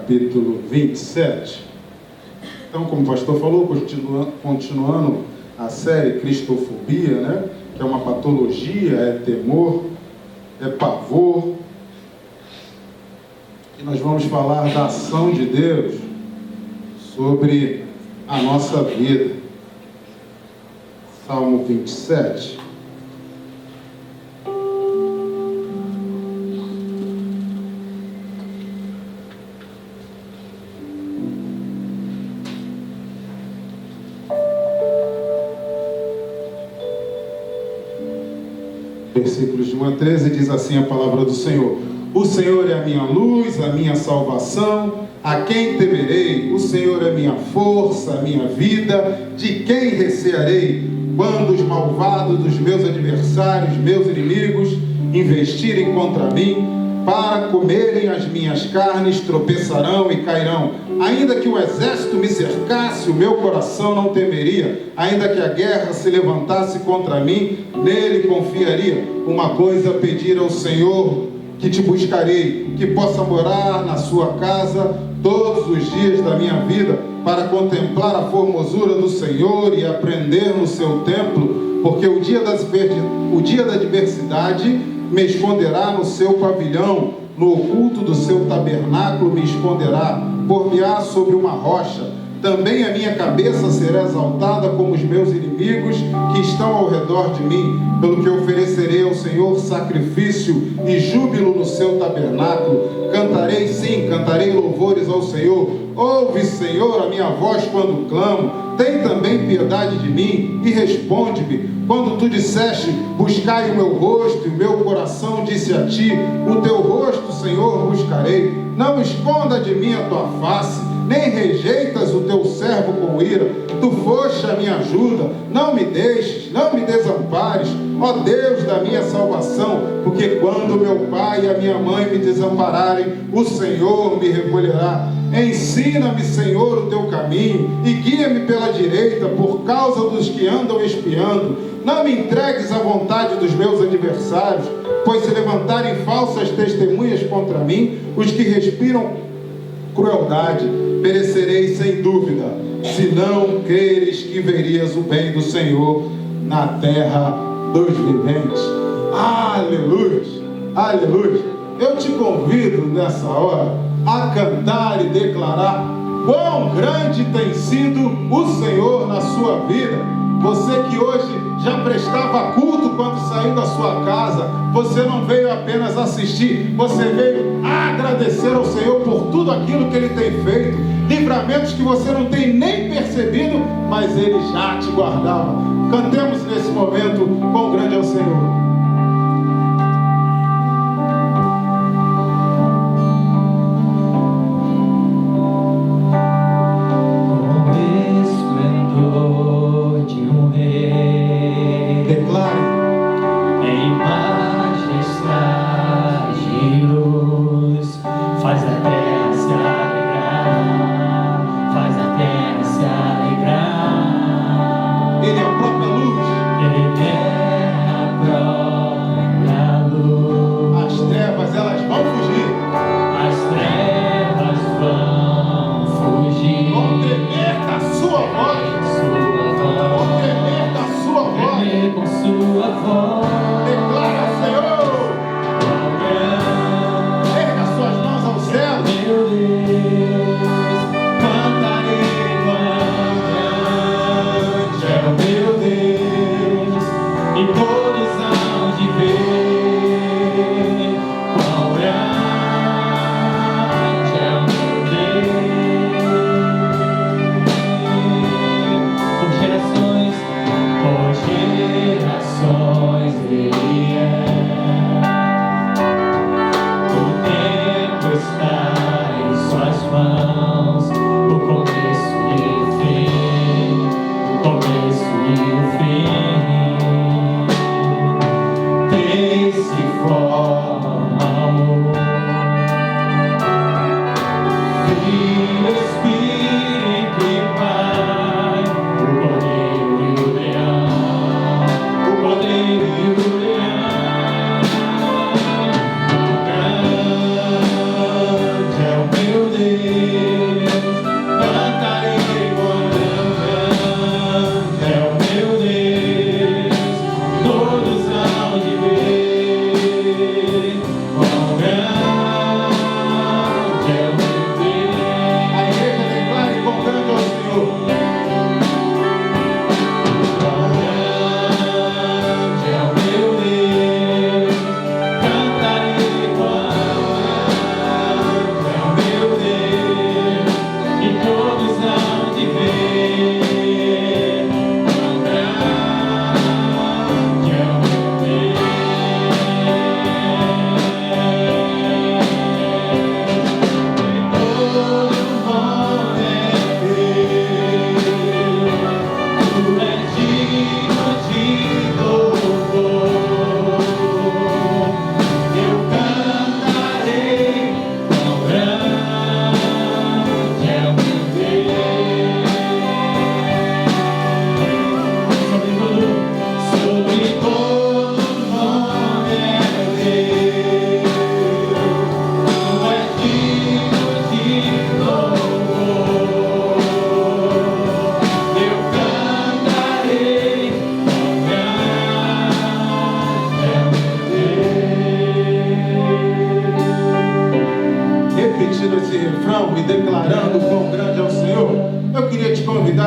capítulo 27. Então, como o pastor falou, continuando a série Cristofobia, né? Que é uma patologia, é temor, é pavor. E nós vamos falar da ação de Deus sobre a nossa vida. Salmo 27. Versículos de 1 a 13 diz assim a palavra do Senhor: O Senhor é a minha luz, a minha salvação, a quem temerei? O Senhor é minha força, a minha vida, de quem recearei? Quando os malvados dos meus adversários, meus inimigos, investirem contra mim, para comerem as minhas carnes, tropeçarão e cairão. Ainda que o exército me cercasse, o meu coração não temeria. Ainda que a guerra se levantasse contra mim, nele confiaria. Uma coisa pedir ao Senhor, que te buscarei, que possa morar na sua casa todos os dias da minha vida, para contemplar a formosura do Senhor e aprender no seu templo, porque o dia da adversidade me esconderá no seu pavilhão, no oculto do seu tabernáculo me esconderá, por-me-á sobre uma rocha. Também a minha cabeça será exaltada como os meus inimigos que estão ao redor de mim, pelo que oferecerei ao Senhor sacrifício e júbilo no seu tabernáculo. Cantarei, sim, cantarei louvores ao Senhor. Ouve, Senhor, a minha voz quando clamo. Tem também piedade de mim e responde-me. Quando tu disseste, buscai o meu rosto, e o meu coração disse a ti, o teu rosto, Senhor, buscarei. Não esconda de mim a tua face, nem rejeitas o teu servo com ira. Tu foste a minha ajuda, não me deixes, não me desampares, ó Deus da minha salvação, porque quando meu pai e a minha mãe me desampararem, o Senhor me recolherá. Ensina-me, Senhor, o teu caminho e guia-me pela direita por causa dos que andam espiando. Não me entregues à vontade dos meus adversários, pois se levantarem falsas testemunhas contra mim, os que respiram crueldade, perecerei sem dúvida, se não creres que verias o bem do Senhor na terra dos viventes. Aleluia, aleluia. Eu te convido nessa hora a cantar e declarar quão grande tem sido o Senhor na sua vida. Você que hoje já prestava culto quando saiu da sua casa, você não veio apenas assistir, você veio agradecer ao Senhor por tudo aquilo que Ele tem feito, livramentos que você não tem nem percebido, mas Ele já te guardava. Cantemos nesse momento quão grande é o Senhor.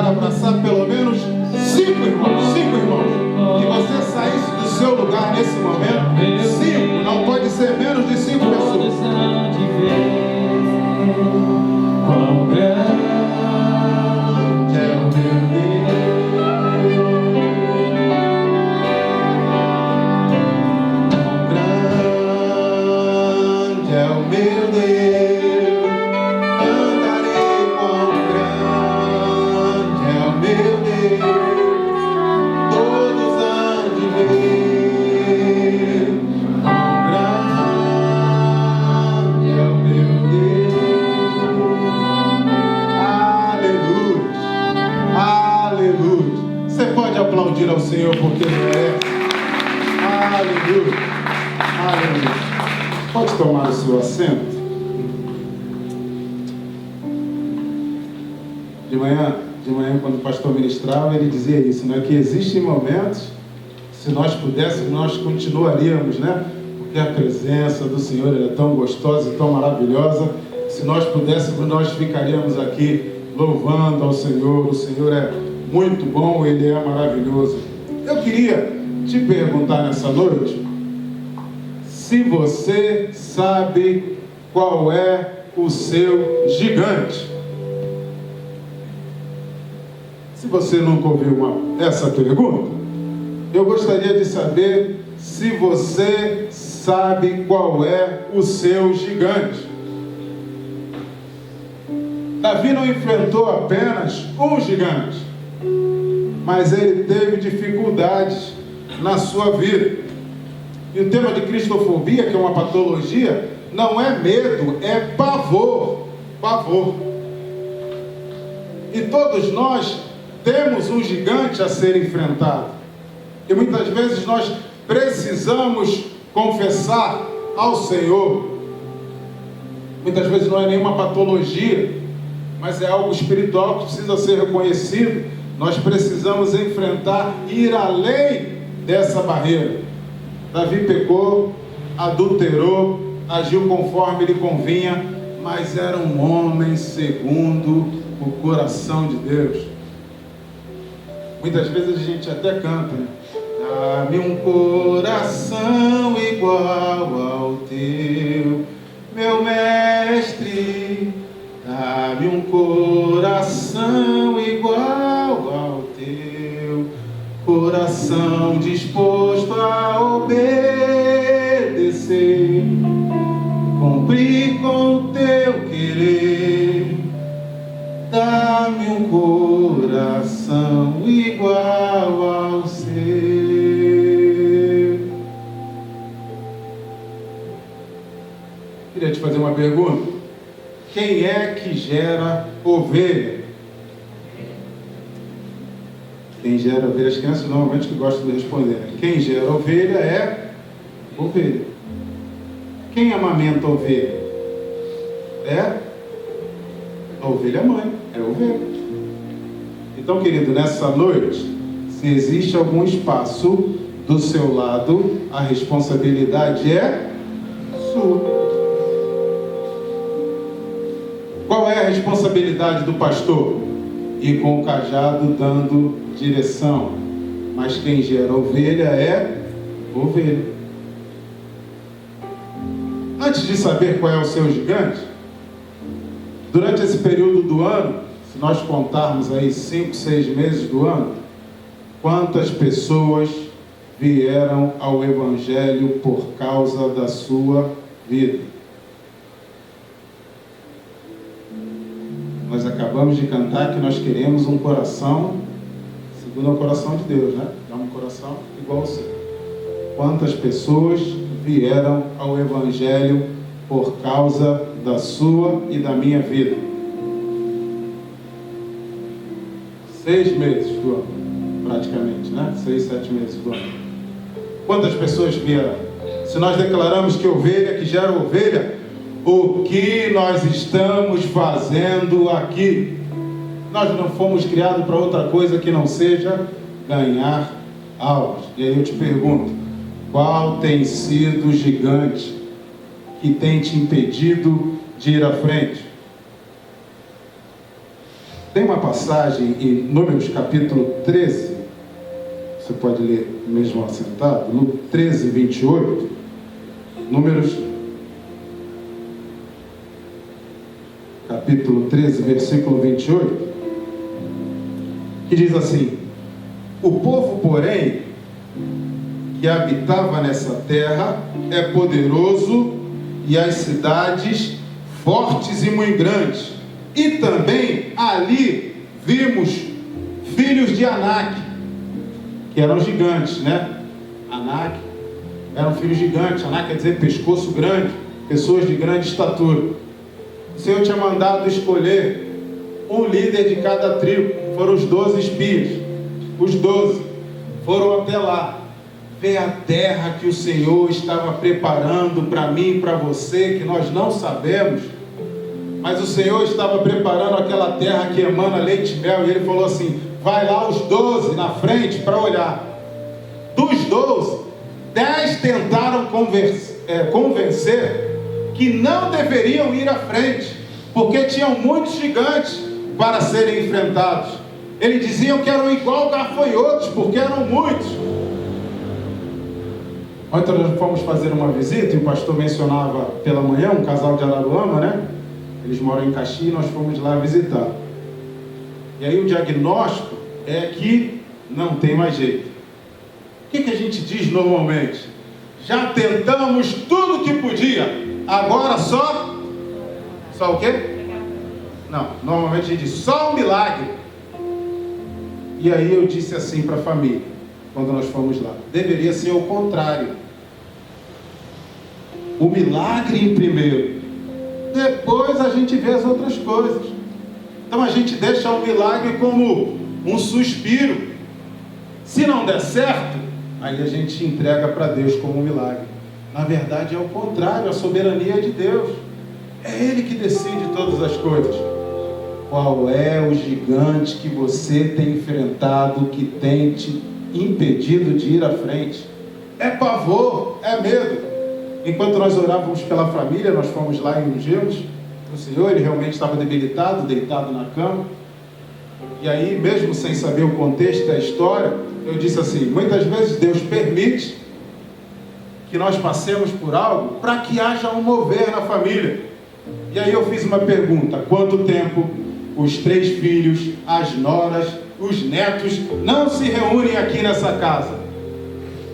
para abraçar pelo menos 5 irmãos. 5 irmãos. Que você saísse do seu lugar nesse momento. 5, não pode ser menos de 5 pessoas. Quão grande é o meu Deus. Quão grande é o meu Deus. Cantarei quão grande é o meu Deus. Todos hão de ver. Quão grande é o meu Deus. Aleluia. Você pode aplaudir ao Senhor porque Ele merece. Aleluia. Aleluia. Pode tomar o seu assento. De manhã, quando o pastor ministrava, ele dizia isso, né? Que existem momentos, se nós pudéssemos, nós continuaríamos, né? Porque a presença do Senhor é tão gostosa e tão maravilhosa. Se nós pudéssemos, nós ficaríamos aqui louvando ao Senhor. O Senhor é muito bom, Ele é maravilhoso. Eu queria te perguntar nessa noite, se você sabe qual é o seu gigante. Se você nunca ouviu essa pergunta, eu gostaria de saber se você sabe qual é o seu gigante. Davi não enfrentou apenas um gigante, mas ele teve dificuldades na sua vida. E o tema de cristofobia, que é uma patologia, não é medo, é pavor. Pavor. E todos nós temos um gigante a ser enfrentado. E muitas vezes nós precisamos confessar ao Senhor. Muitas vezes não é nenhuma patologia, mas é algo espiritual que precisa ser reconhecido. Nós precisamos enfrentar, ir além dessa barreira. Davi pecou, adulterou, agiu conforme lhe convinha, mas era um homem segundo o coração de Deus. Muitas vezes a gente até canta, né? Dá-me um coração igual ao teu, meu mestre. Dá-me um coração igual ao teu, coração disposto a obedecer, cumprir com o teu querer. Dá-me um coração igual ao seu. Queria te fazer uma pergunta. Quem é que gera ovelha? Quem gera ovelha? As crianças normalmente que gostam de responder. Quem gera ovelha é ovelha. Quem amamenta a ovelha? É a ovelha mãe. É ovelha. Então, querido, nessa noite, se existe algum espaço do seu lado, a responsabilidade é sua. Qual é a responsabilidade do pastor? Ir com o cajado dando direção. Mas quem gera ovelha é ovelha. Antes de saber qual é o seu gigante, durante esse período do ano, se nós contarmos aí 5, 6 meses do ano, quantas pessoas vieram ao Evangelho por causa da sua vida? Nós acabamos de cantar que nós queremos um coração segundo o coração de Deus, né? É um coração igual ao seu. Quantas pessoas vieram ao Evangelho por causa da sua e da minha vida? 6 meses do ano, praticamente, né? 6, 7 meses do ano. Quantas pessoas vieram? Se nós declaramos que ovelha que gera ovelha, o que nós estamos fazendo aqui? Nós não fomos criados para outra coisa que não seja ganhar almas. E aí eu te pergunto, qual tem sido o gigante que tem te impedido de ir à frente? Tem uma passagem em Números capítulo 13, você pode ler mesmo assentado, no 13, 28, Números capítulo 13, versículo 28, que diz assim: o povo, porém, que habitava nessa terra é poderoso, e as cidades fortes e muito grandes. E também ali vimos filhos de Anak, que eram gigantes, né? Anak eram filhos gigantes. Anak quer dizer pescoço grande, pessoas de grande estatura. O Senhor tinha mandado escolher um líder de cada tribo. Foram os 12 espias. Os 12 foram até lá ver a terra que o Senhor estava preparando para mim e para você, que nós não sabemos, mas o Senhor estava preparando aquela terra que emana leite e mel, e Ele falou assim: vai lá os 12 na frente para olhar. Dos 12, 10 tentaram convencer que não deveriam ir à frente, porque tinham muitos gigantes para serem enfrentados. Eles diziam que eram igual gafanhotos, porque eram muitos. Ontem nós fomos fazer uma visita, e o pastor mencionava pela manhã um casal de Araruama, né? Eles moram em Caxias e nós fomos lá visitar. E aí o diagnóstico é que não tem mais jeito. O que a gente diz normalmente? Já tentamos tudo que podia, agora só o quê? Não, normalmente a gente diz só um milagre. E aí eu disse assim para a família, quando nós fomos lá: deveria ser o contrário. O milagre em primeiro, depois a gente vê as outras coisas. Então a gente deixa o milagre como um suspiro. Se não der certo, aí a gente entrega para Deus como um milagre. Na verdade é o contrário, a soberania de Deus. É Ele que decide todas as coisas. Qual é o gigante que você tem enfrentado, que tem te impedido de ir à frente? É pavor, é medo. Enquanto nós orávamos pela família, nós fomos lá e ungimos o Senhor. Ele realmente estava debilitado, deitado na cama. E aí, mesmo sem saber o contexto da história, eu disse assim: muitas vezes Deus permite que nós passemos por algo para que haja um mover na família. E aí eu fiz uma pergunta: quanto tempo os 3 filhos, as noras, os netos não se reúnem aqui nessa casa?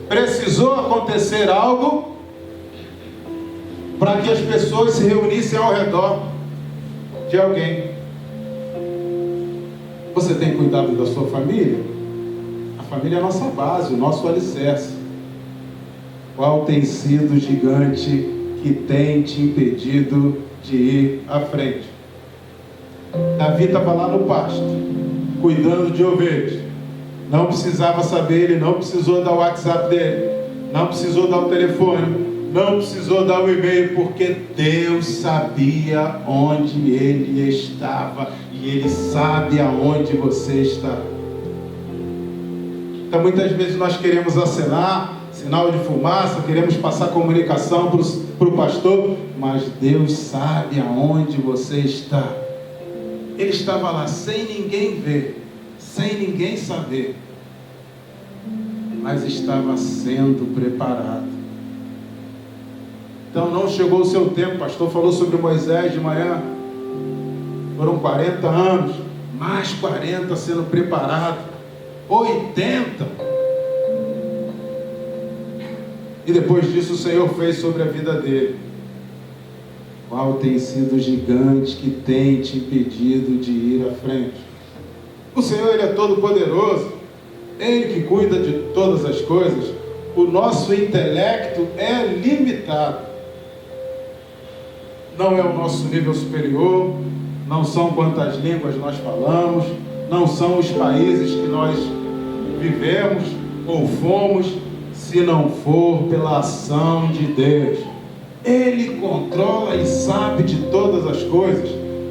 Precisou acontecer algo para que as pessoas se reunissem ao redor de alguém. Você tem cuidado da sua família? A família é a nossa base, o nosso alicerce. Qual tem sido o gigante que tem te impedido de ir à frente? Davi estava lá no pasto, cuidando de ovelhas. Não precisava saber, ele não precisou dar o WhatsApp dele, não precisou dar o telefone, não precisou dar o e-mail, porque Deus sabia onde ele estava, e Ele sabe aonde você está. Então muitas vezes nós queremos acenar, sinal de fumaça, queremos passar comunicação para o pastor, mas Deus sabe aonde você está. Ele estava lá sem ninguém ver, sem ninguém saber, mas estava sendo preparado. Então não chegou o seu tempo. O pastor falou sobre Moisés de manhã. Foram 40 anos, mais 40 sendo preparado, 80. E depois disso o Senhor fez sobre a vida dele. Qual tem sido o gigante que tem te impedido de ir à frente? O Senhor, Ele é todo poderoso, Ele que cuida de todas as coisas. O nosso intelecto é limitado. Não é o nosso nível superior, não são quantas línguas nós falamos, não são os países que nós vivemos ou fomos, se não for pela ação de Deus. Ele controla e sabe de todas as coisas.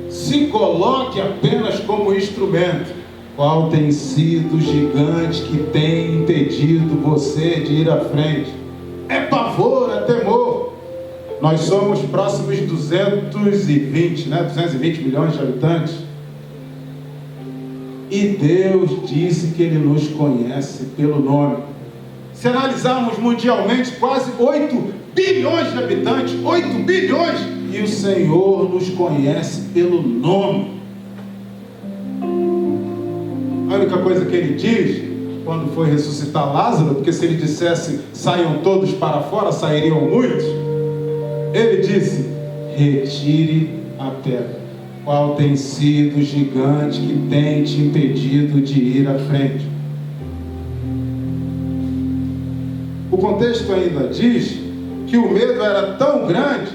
Se coloque apenas como instrumento. Qual tem sido o gigante que tem impedido você de ir à frente? É pavor, é temor. Nós somos próximos de 220 milhões de habitantes. E Deus disse que Ele nos conhece pelo nome. Se analisarmos mundialmente, quase 8 bilhões de habitantes, 8 bilhões, e o Senhor nos conhece pelo nome. A única coisa que Ele diz, quando foi ressuscitar Lázaro, porque se Ele dissesse, saiam todos para fora, sairiam muitos, Ele disse, retire a pedra. Qual tem sido o gigante que tem te impedido de ir à frente? O contexto ainda diz que o medo era tão grande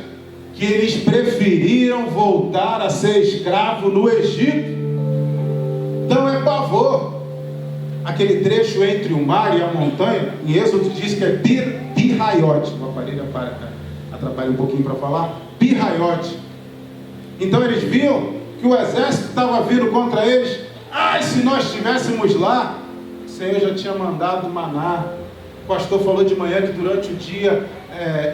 que eles preferiram voltar a ser escravo no Egito. Então é pavor. Aquele trecho entre o mar e a montanha, em Êxodo diz que é Pirraiote. O aparelho atrapalha um pouquinho para falar. Pirraiote. Então eles viam que o exército estava vindo contra eles. Ai, se nós estivéssemos lá, o Senhor já tinha mandado maná. O pastor falou de manhã que durante o dia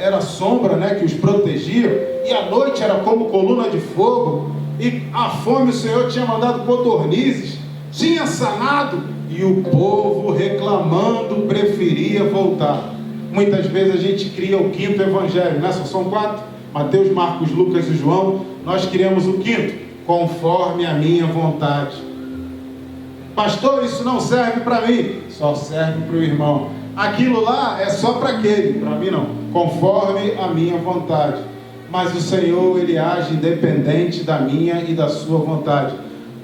era sombra, né, que os protegia, e à noite era como coluna de fogo, e a fome o Senhor tinha mandado codornizes, tinha sanado, e o povo reclamando preferia voltar. Muitas vezes a gente cria o quinto evangelho, né? Só são 4, Mateus, Marcos, Lucas e João. Nós criamos o quinto, conforme a minha vontade. Pastor, isso não serve para mim, só serve para o irmão. Aquilo lá é só para aquele, para mim não, conforme a minha vontade. Mas o Senhor, Ele age independente da minha e da sua vontade.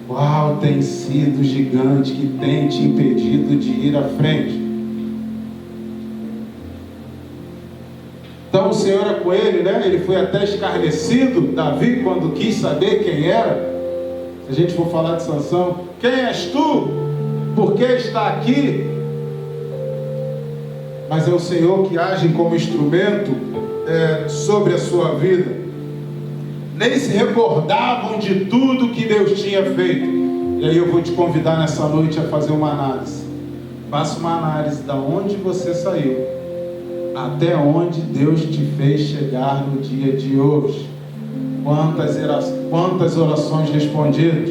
Qual tem sido o gigante que tem te impedido de ir à frente? Então o Senhor é com ele, né? Ele foi até escarnecido, Davi, quando quis saber quem era. Se a gente for falar de Sansão, quem és tu? Por que está aqui? Mas é o Senhor que age como instrumento sobre a sua vida. Nem se recordavam de tudo que Deus tinha feito. E aí eu vou te convidar nessa noite a fazer uma análise. Faça uma análise de onde você saiu, até onde Deus te fez chegar no dia de hoje. Quantas orações respondidas,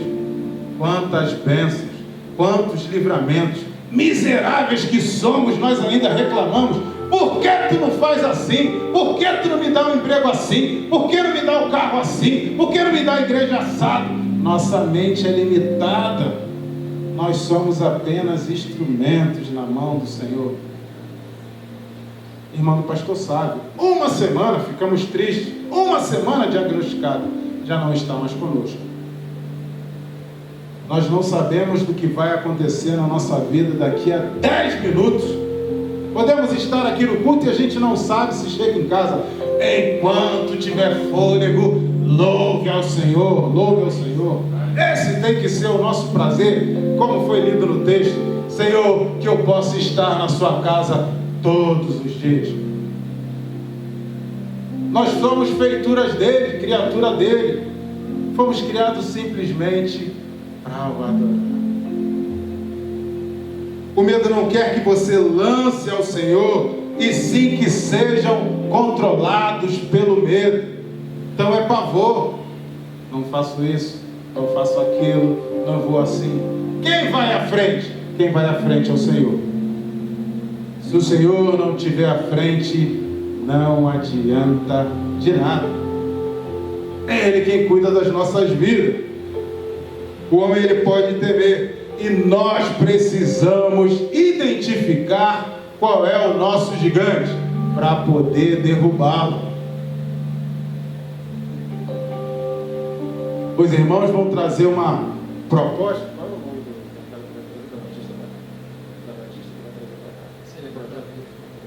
quantas bênçãos, quantos livramentos. Miseráveis que somos, nós ainda reclamamos. Por que tu não faz assim? Por que tu não me dá um emprego assim? Por que não me dá um carro assim? Por que não me dá a igreja assado? Nossa mente é limitada. Nós somos apenas instrumentos na mão do Senhor. Irmão do pastor sabe, uma semana ficamos tristes, uma semana diagnosticado, já não está mais conosco. Nós não sabemos do que vai acontecer na nossa vida daqui a 10 minutos. Podemos estar aqui no culto e a gente não sabe se chega em casa. Enquanto tiver fôlego, louve ao Senhor, louve ao Senhor. Esse tem que ser o nosso prazer, como foi lido no texto. Senhor, que eu possa estar na sua casa todos os dias. Nós somos feituras dele, criatura dele. Fomos criados simplesmente para o adorar. O medo não quer que você lance ao Senhor, e sim que sejam controlados pelo medo. Então é pavor. Não faço isso, não faço aquilo, não vou assim. Quem vai à frente? Quem vai à frente é o Senhor. Se o Senhor não estiver à frente, não adianta de nada. É Ele quem cuida das nossas vidas. O homem, ele pode temer, e nós precisamos identificar qual é o nosso gigante para poder derrubá-lo. Os irmãos vão trazer uma proposta.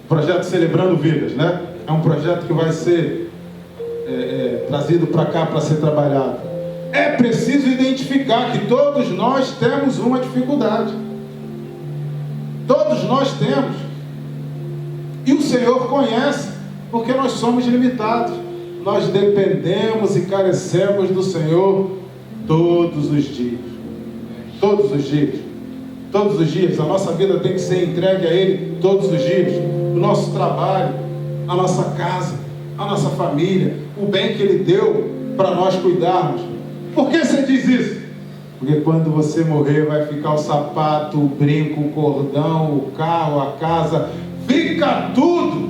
Projeto Celebrando Vidas, né? É um projeto que vai ser trazido para cá para ser trabalhado. É preciso identificar que todos nós temos uma dificuldade. Todos nós temos. E o Senhor conhece, porque nós somos limitados. Nós dependemos e carecemos do Senhor todos os dias. Todos os dias. Todos os dias. A nossa vida tem que ser entregue a Ele todos os dias. O nosso trabalho, a nossa casa, a nossa família, o bem que Ele deu para nós cuidarmos. Por que você diz isso? Porque quando você morrer vai ficar o sapato, o brinco, o cordão, o carro, a casa, fica tudo.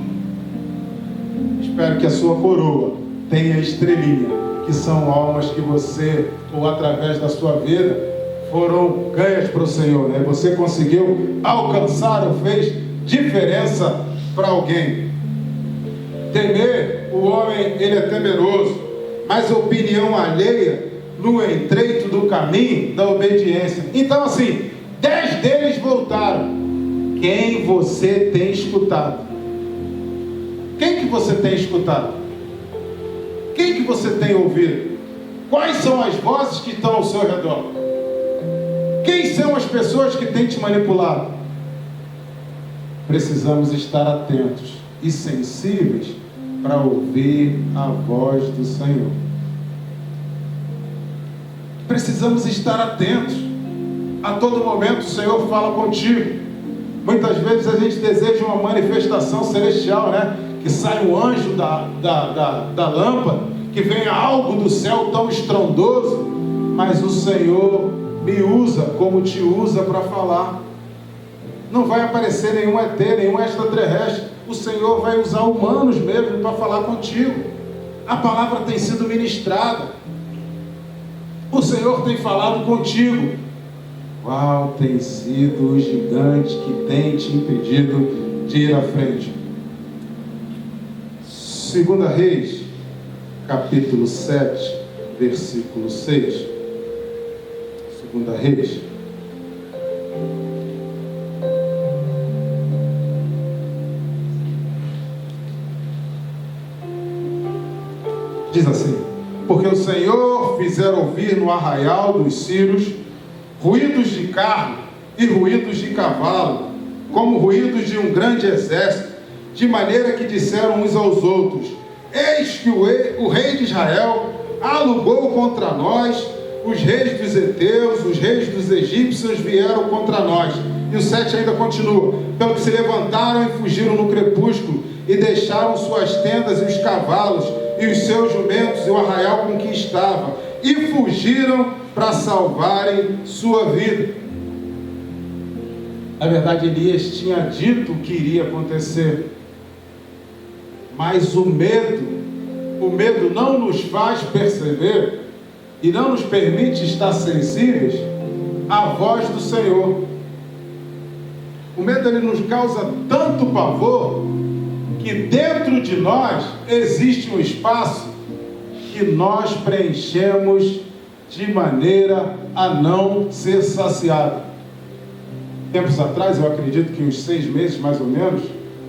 Espero que a sua coroa tenha estrelinha, que são almas que você, ou através da sua vida, foram ganhas para o Senhor, né? Você conseguiu alcançar ou fez diferença para alguém. Temer, o homem, ele é temeroso, mas a opinião alheia no entreito do caminho da obediência. Então assim, 10 deles voltaram. Quem você tem escutado? Quem que você tem escutado? Quem que você tem ouvido? Quais são as vozes que estão ao seu redor? Quem são as pessoas que têm te manipulado? Precisamos estar atentos e sensíveis para ouvir a voz do Senhor. Precisamos estar atentos. A todo momento o Senhor fala contigo. Muitas vezes a gente deseja uma manifestação celestial, né? Que sai um anjo da lâmpada, que venha algo do céu tão estrondoso, mas o Senhor me usa como te usa para falar. Não vai aparecer nenhum ET, nenhum extraterrestre. O Senhor vai usar humanos mesmo para falar contigo. A palavra tem sido ministrada. O Senhor tem falado contigo. Qual tem sido o gigante que tem te impedido de ir à frente? 2 Reis, capítulo 7, versículo 6. 2 Reis. Diz assim: porque o Senhor fizera ouvir no arraial dos Círios ruídos de carro e ruídos de cavalo, como ruídos de um grande exército, de maneira que disseram uns aos outros: eis que o rei de Israel alugou contra nós, os reis dos heteus, os reis dos egípcios vieram contra nós. E o 7 ainda continua: pelo que se levantaram e fugiram no crepúsculo, e deixaram suas tendas e os cavalos, e os seus jumentos, e o arraial com que estava, e fugiram para salvarem sua vida. Na verdade, Elias tinha dito o que iria acontecer, mas o medo não nos faz perceber e não nos permite estar sensíveis à voz do Senhor. O medo, ele nos causa tanto pavor que dentro de nós existe um espaço que nós preenchemos de maneira a não ser saciado. Tempos atrás, eu acredito que uns 6 meses mais ou menos,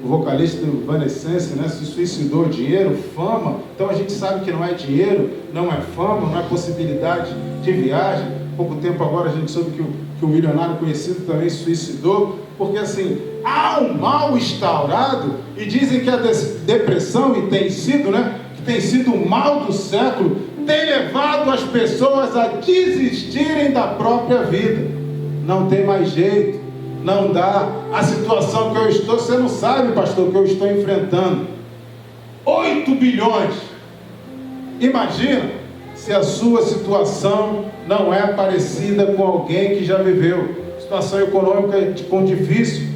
o vocalista do Evanescence, né, se suicidou. Dinheiro, fama. Então a gente sabe que não é dinheiro, não é fama, não é possibilidade de viagem. Pouco tempo agora a gente soube que o milionário conhecido também se suicidou, porque assim, há um mal instaurado, e dizem que a depressão, e tem sido, né, que tem sido o mal do século, tem levado as pessoas a desistirem da própria vida. Não tem mais jeito, não dá. A situação que eu estou, você não sabe, pastor, que eu estou enfrentando 8 bilhões. Imagina se a sua situação não é parecida com alguém que já viveu situação econômica com difícil.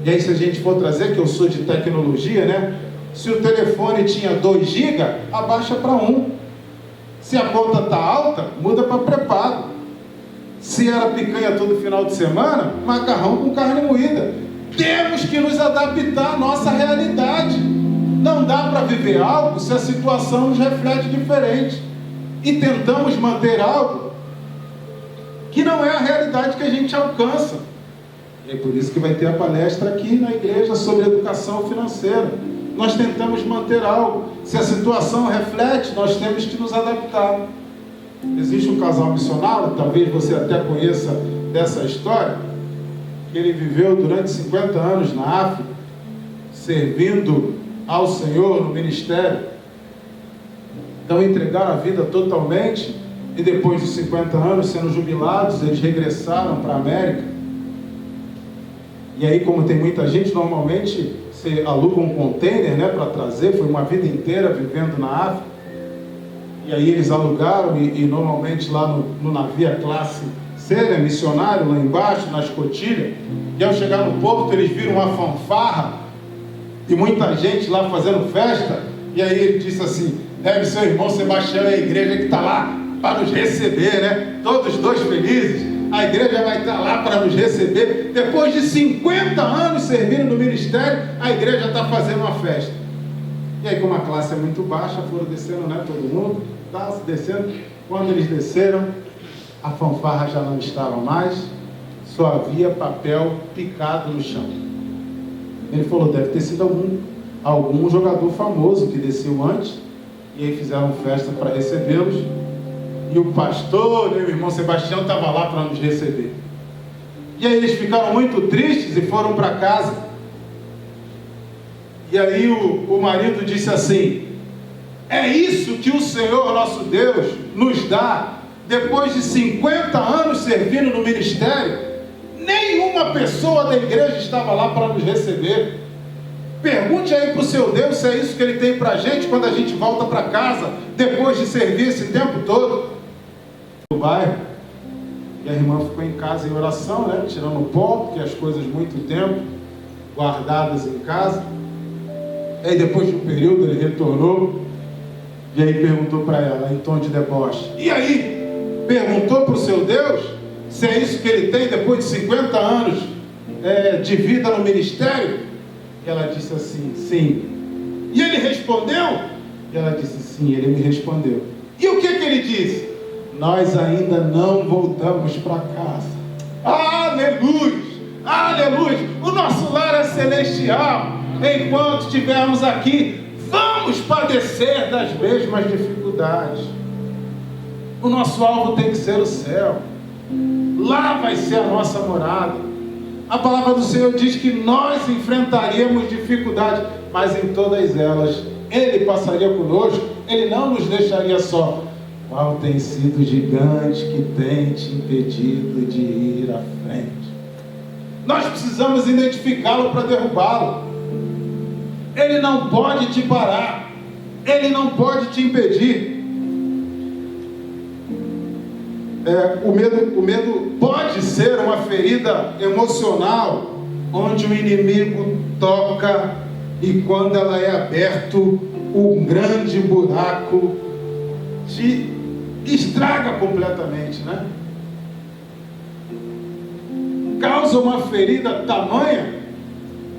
E aí, se a gente for trazer, que eu sou de tecnologia, né? Se o telefone tinha 2 GB, abaixa para 1. Se a conta está alta, muda para pré-pago. Se era picanha todo final de semana, macarrão com carne moída. Temos que nos adaptar à nossa realidade. Não dá para viver algo se a situação nos reflete diferente. E tentamos manter algo que não é a realidade que a gente alcança. E é por isso que vai ter a palestra aqui na igreja sobre educação financeira. Nós tentamos manter algo. Se a situação reflete, nós temos que nos adaptar. Existe um casal missionário, talvez você até conheça dessa história, que ele viveu durante 50 anos na África, servindo ao Senhor no ministério. Então entregaram a vida totalmente, e depois de 50 anos, sendo jubilados, eles regressaram para a América. E aí, como tem muita gente, normalmente você aluga um container, né, para trazer. Foi uma vida inteira vivendo na África. E aí eles alugaram, e normalmente lá no navio, a classe C, né, missionário, lá embaixo, na escotilha. E ao chegar no porto, eles viram uma fanfarra e muita gente lá fazendo festa. E aí ele disse assim: deve ser o irmão Sebastião e a igreja que está lá para nos receber, né? Todos dois felizes. A igreja vai estar lá para nos receber. Depois de 50 anos servindo no ministério, a igreja está fazendo uma festa. E aí, como a classe é muito baixa, foram descendo, né? Todo mundo está descendo. Quando eles desceram, a fanfarra já não estava mais, só havia papel picado no chão. Ele falou: deve ter sido algum jogador famoso que desceu antes, e aí fizeram festa para recebê-los. E o pastor, né, o irmão Sebastião, estava lá para nos receber. E aí eles ficaram muito tristes e foram para casa. E aí o marido disse assim: é isso que o Senhor nosso Deus nos dá depois de 50 anos servindo no ministério? Nenhuma pessoa da igreja estava lá para nos receber. Pergunte aí para o seu Deus se é isso que Ele tem para a gente quando a gente volta para casa, depois de servir esse tempo todo. No bairro, e a irmã ficou em casa em oração, né, tirando o pó, porque as coisas muito tempo guardadas em casa. E aí depois de um período ele retornou, e aí perguntou para ela em tom de deboche: e aí, perguntou para o seu Deus se é isso que Ele tem depois de 50 anos de vida no ministério? E ela disse assim: sim. E ele respondeu? E ela disse: sim, ele me respondeu. E o que ele disse? Nós ainda não voltamos para casa. Aleluia! Aleluia! O nosso lar é celestial. Enquanto estivermos aqui, vamos padecer das mesmas dificuldades. O nosso alvo tem que ser o céu. Lá vai ser a nossa morada. A palavra do Senhor diz que nós enfrentaríamos dificuldades, mas em todas elas Ele passaria conosco. Ele não nos deixaria só. Qual tem sido o gigante que tem te impedido de ir à frente? Nós precisamos identificá-lo para derrubá-lo. Ele não pode te parar. Ele não pode te impedir. O medo pode ser uma ferida emocional, onde o inimigo toca, e quando ela é aberto, um grande buraco te estraga completamente, né? Causa uma ferida tamanha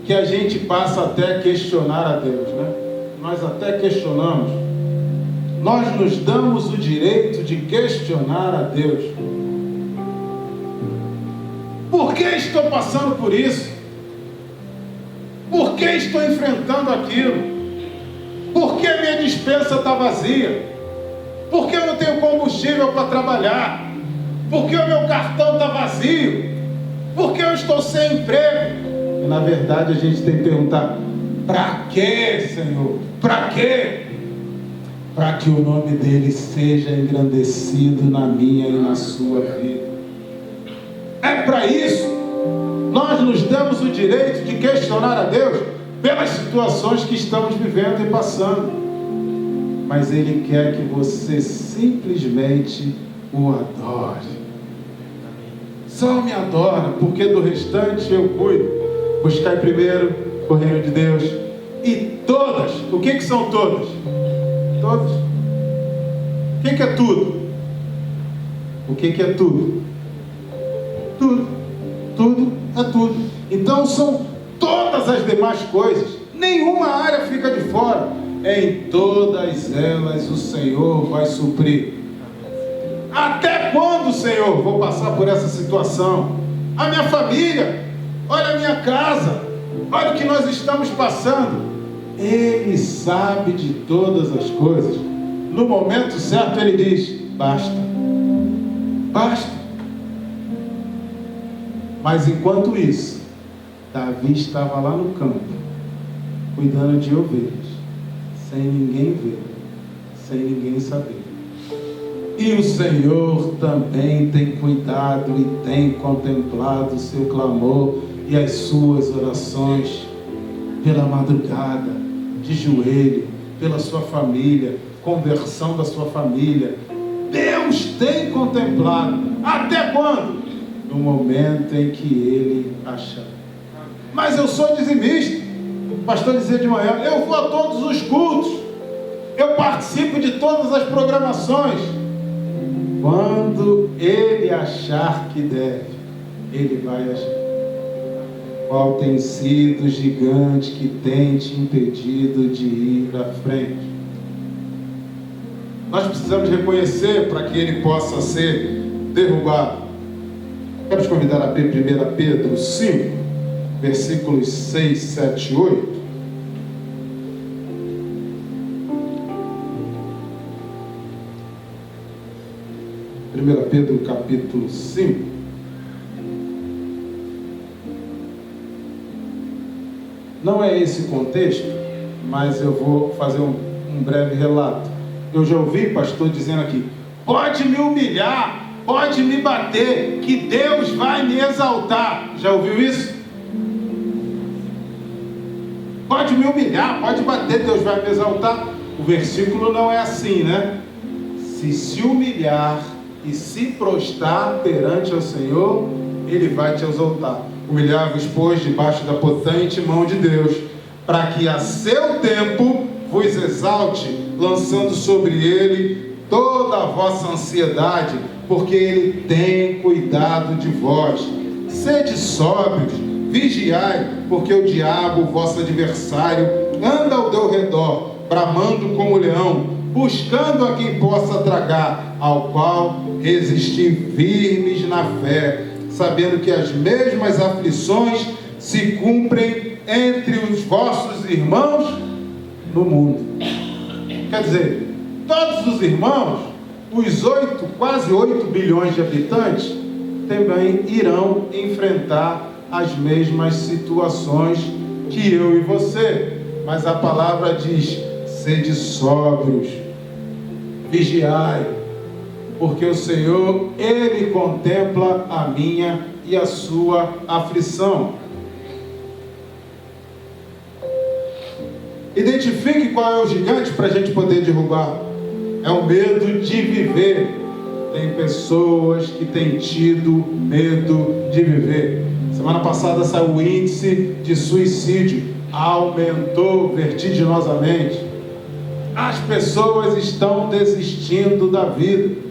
que a gente passa até a questionar a Deus, né? Nós até questionamos. Nós nos damos o direito de questionar a Deus. Por que estou passando por isso? Por que estou enfrentando aquilo? Por que a minha despensa está vazia? Por que eu não tenho combustível para trabalhar? Por que o meu cartão está vazio? Por que eu estou sem emprego? E na verdade a gente tem que perguntar: para quê, Senhor? Para quê? Para que o nome dele seja engrandecido na minha e na sua vida. É para isso. Nós nos damos o direito de questionar a Deus pelas situações que estamos vivendo e passando. Mas Ele quer que você simplesmente o adore. Só me adora, porque do restante eu cuido. Buscai primeiro o reino de Deus. E todas, o que são todas? Todas. O que é tudo? O que é tudo? Tudo. Tudo é tudo. Então são todas as demais coisas. Nenhuma área fica de fora. Em todas elas o Senhor vai suprir. Até quando, Senhor, vou passar por essa situação? A minha família, olha a minha casa, olha o que nós estamos passando. Ele sabe de todas as coisas. No momento certo Ele diz: basta. Basta. Mas enquanto isso, Davi estava lá no campo, cuidando de ovelhas, sem ninguém ver, sem ninguém saber. E o Senhor também tem cuidado e tem contemplado o seu clamor e as suas orações pela madrugada, de joelho, pela sua família, conversão da sua família. Deus tem contemplado. Até quando? No momento em que Ele achar. Mas eu sou dizimista. O pastor dizia de manhã, eu vou a todos os cultos, eu participo de todas as programações. Quando Ele achar que deve, Ele vai agir. Qual tem sido o gigante que tem te impedido de ir à frente? Nós precisamos reconhecer para que ele possa ser derrubado. Quero te convidar a abrir 1 Pedro 5, versículos 6, 7 e 8. 1 Pedro capítulo 5. Não é esse o contexto, mas eu vou fazer um breve relato. Eu já ouvi pastor dizendo aqui, pode me humilhar, pode me bater, que Deus vai me exaltar. Já ouviu isso? Pode me humilhar, pode bater, Deus vai me exaltar. O versículo não é assim, né? Se humilhar e se prostrar perante o Senhor, Ele vai te exaltar. Humilhar-vos, pois, debaixo da potente mão de Deus, para que a seu tempo vos exalte, lançando sobre Ele toda a vossa ansiedade, porque Ele tem cuidado de vós. Sede sóbrios, vigiai, porque o diabo, vosso adversário, anda ao teu redor, bramando como leão, buscando a quem possa tragar, ao qual resistir firmes na fé, sabendo que as mesmas aflições se cumprem entre os vossos irmãos no mundo. Quer dizer, todos os irmãos, os quase 8 bilhões de habitantes, também irão enfrentar as mesmas situações que eu e você. Mas a palavra diz, sede sóbrios, vigiai, porque o Senhor, Ele contempla a minha e a sua aflição. Identifique qual é o gigante para a gente poder derrubar. É o medo de viver. Tem pessoas que têm tido medo de viver. Semana passada saiu o índice de suicídio, aumentou vertiginosamente. As pessoas estão desistindo da vida.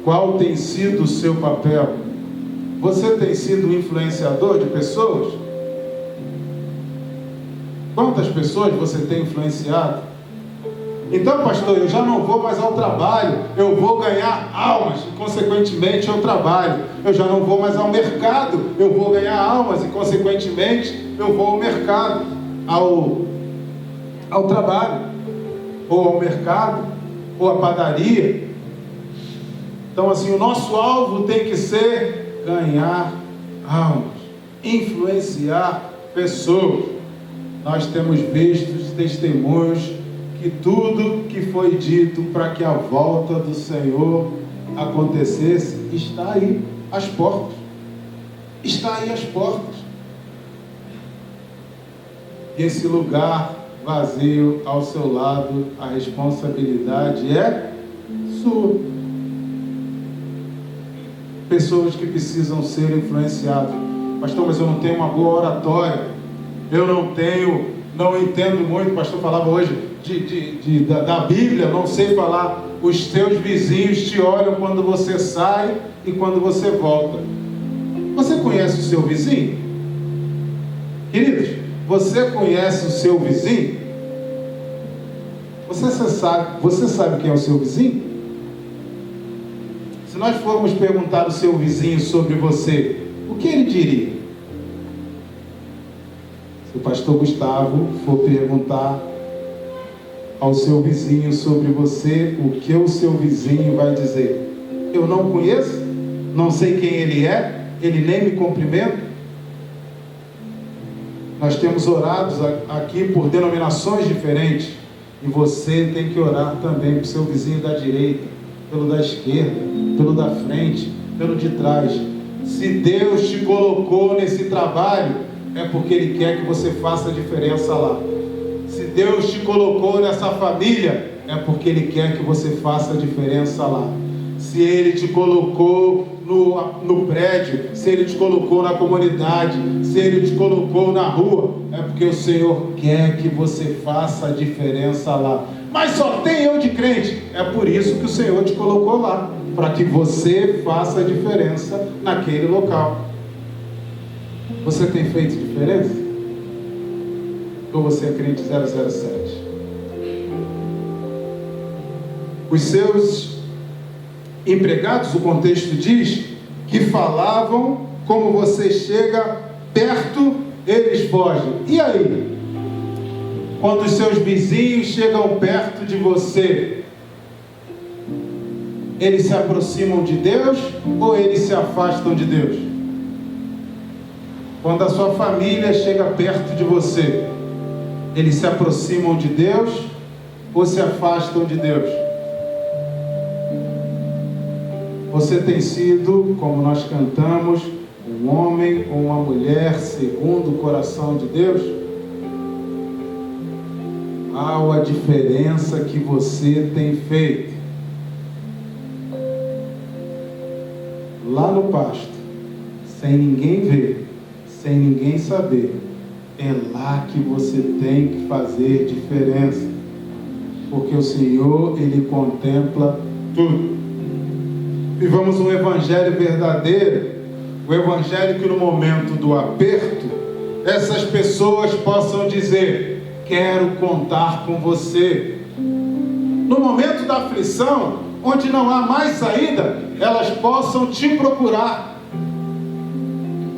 Qual tem sido o seu papel? Você tem sido um influenciador de pessoas? Quantas pessoas você tem influenciado? Então, pastor, eu já não vou mais ao trabalho, eu vou ganhar almas e consequentemente eu trabalho. Eu já não vou mais ao mercado, eu vou ganhar almas e consequentemente eu vou ao mercado, ao trabalho, ou ao mercado, ou à padaria. Então, assim, o nosso alvo tem que ser ganhar almas, influenciar pessoas. Nós temos visto os testemunhos que tudo que foi dito para que a volta do Senhor acontecesse está aí às portas. Está aí às portas. E esse lugar vazio ao seu lado, a responsabilidade é sua. Pessoas que precisam ser influenciadas. Pastor, mas eu não tenho uma boa oratória. Eu não entendo muito. O pastor falava hoje da Bíblia, não sei falar. Os teus vizinhos te olham quando você sai e quando você volta. Você conhece o seu vizinho? Queridos, você conhece o seu vizinho? Você sabe quem é o seu vizinho? Se nós formos perguntar o seu vizinho sobre você, o que ele diria? Se o pastor Gustavo for perguntar ao seu vizinho sobre você, o que o seu vizinho vai dizer? Eu não conheço, não sei quem ele é, ele nem me cumprimenta. Nós temos orado aqui por denominações diferentes, e você tem que orar também para o seu vizinho da direita, pelo da esquerda, pelo da frente, pelo de trás. Se Deus te colocou nesse trabalho, é porque Ele quer que você faça a diferença lá. Se Deus te colocou nessa família, é porque Ele quer que você faça a diferença lá. Se Ele te colocou no prédio, se Ele te colocou na comunidade, se Ele te colocou na rua, é porque o Senhor quer que você faça a diferença lá. Mas só tem eu de crente. É por isso que o Senhor te colocou lá, para que você faça a diferença naquele local. Você tem feito diferença? Ou você é crente 007? Os seus empregados, o contexto diz, que falavam, como você chega perto, eles fogem. E aí? Quando os seus vizinhos chegam perto de você, eles se aproximam de Deus ou eles se afastam de Deus? Quando a sua família chega perto de você, eles se aproximam de Deus ou se afastam de Deus? Você tem sido, como nós cantamos, um homem ou uma mulher segundo o coração de Deus? Qual a diferença que você tem feito? Lá no pasto, sem ninguém ver, sem ninguém saber, é lá que você tem que fazer diferença, porque o Senhor, Ele contempla tudo. Vivamos um evangelho verdadeiro, o evangelho que no momento do aperto, essas pessoas possam dizer: quero contar com você. No momento da aflição, onde não há mais saída, elas possam te procurar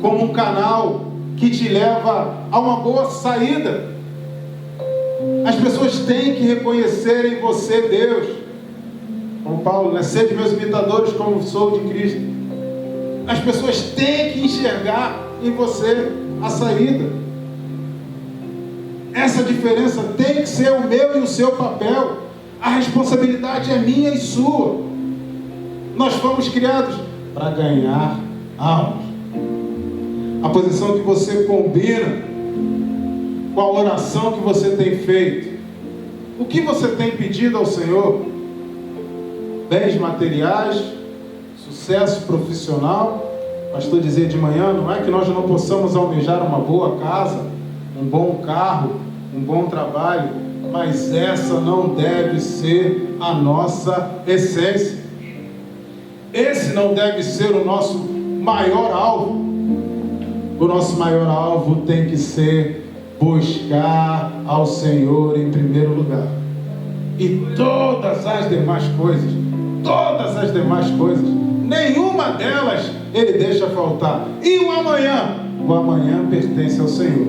como um canal que te leva a uma boa saída. As pessoas têm que reconhecer em você Deus. Como Paulo, né? Sede meus imitadores como sou de Cristo. As pessoas têm que enxergar em você a saída. Essa diferença tem que ser o meu e o seu papel. A responsabilidade é minha e sua. Nós fomos criados para ganhar almas. A posição que você combina com a oração que você tem feito. O que você tem pedido ao Senhor? Bens materiais, sucesso profissional. Pastor dizia de manhã, não é que nós não possamos almejar uma boa casa, um bom carro, um bom trabalho, mas essa não deve ser a nossa essência. Esse não deve ser o nosso maior alvo. O nosso maior alvo tem que ser buscar ao Senhor em primeiro lugar. E todas as demais coisas, nenhuma delas Ele deixa faltar. E o amanhã? O amanhã pertence ao Senhor.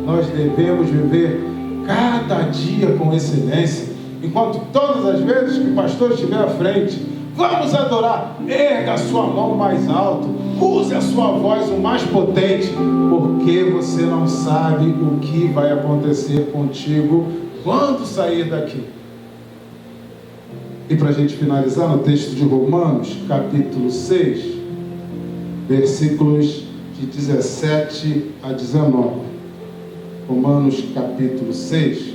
Nós devemos viver cada dia com excelência. Enquanto todas as vezes que o pastor estiver à frente, vamos adorar. Erga a sua mão mais alto. Use a sua voz o mais potente. Porque você não sabe o que vai acontecer contigo quando sair daqui. E para a gente finalizar no texto de Romanos, capítulo 6, versículos de 17 a 19. Romanos, capítulo 6.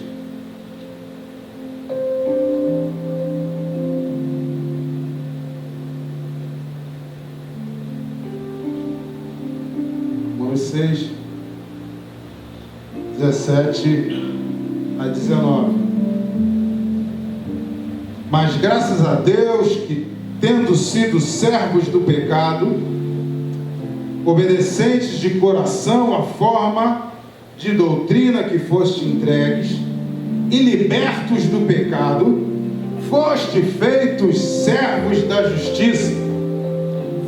Romanos 6, 17 a 19. Mas graças a Deus que, tendo sido servos do pecado, obedecentes de coração à forma de doutrina que foste entregues, e libertos do pecado, foste feitos servos da justiça.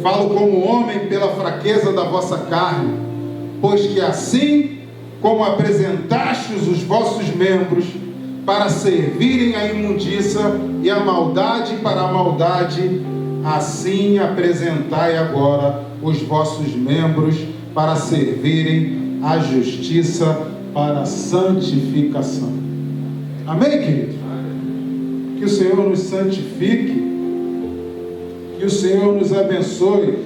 Falo como homem pela fraqueza da vossa carne, pois que assim como apresentastes os vossos membros para servirem à imundícia e a maldade para a maldade, assim apresentai agora os vossos membros para servirem à justiça para a santificação. Amém, querido? Que o Senhor nos santifique, que o Senhor nos abençoe.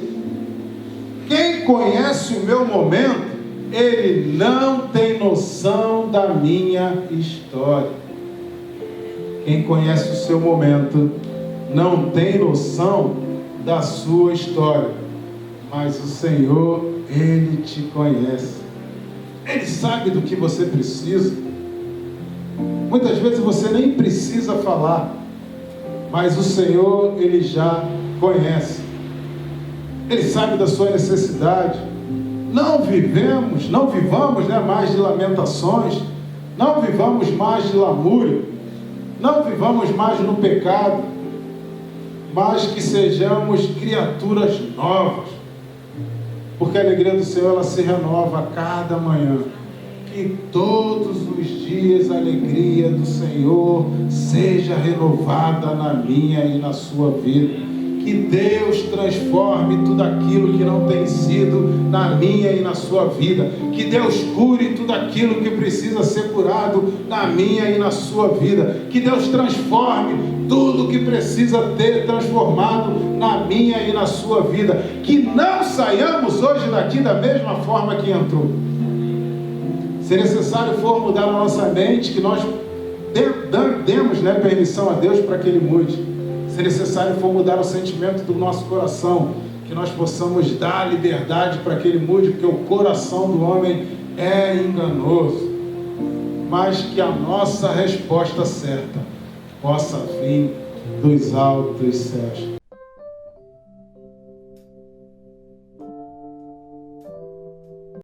Quem conhece o meu momento ele não tem noção da minha história. Quem conhece o seu momento não tem noção da sua história, mas o Senhor, Ele te conhece. Ele sabe do que você precisa. Muitas vezes você nem precisa falar, mas o Senhor, Ele já conhece. Ele sabe da sua necessidade. Não vivamos mais de lamentações, não vivamos mais de lamúria, não vivamos mais no pecado, mas que sejamos criaturas novas, porque a alegria do Senhor, ela se renova a cada manhã. Que todos os dias a alegria do Senhor seja renovada na minha e na sua vida. Que Deus transforme tudo aquilo que não tem sido na minha e na sua vida. Que Deus cure tudo aquilo que precisa ser curado na minha e na sua vida. Que Deus transforme tudo que precisa ter transformado na minha e na sua vida. Que não saiamos hoje daqui da mesma forma que entrou. Se necessário for mudar a nossa mente, que nós demos permissão a Deus para que Ele mude. Se necessário for mudar o sentimento do nosso coração, que nós possamos dar liberdade para que Ele mude, porque o coração do homem é enganoso. Mas que a nossa resposta certa possa vir dos altos céus.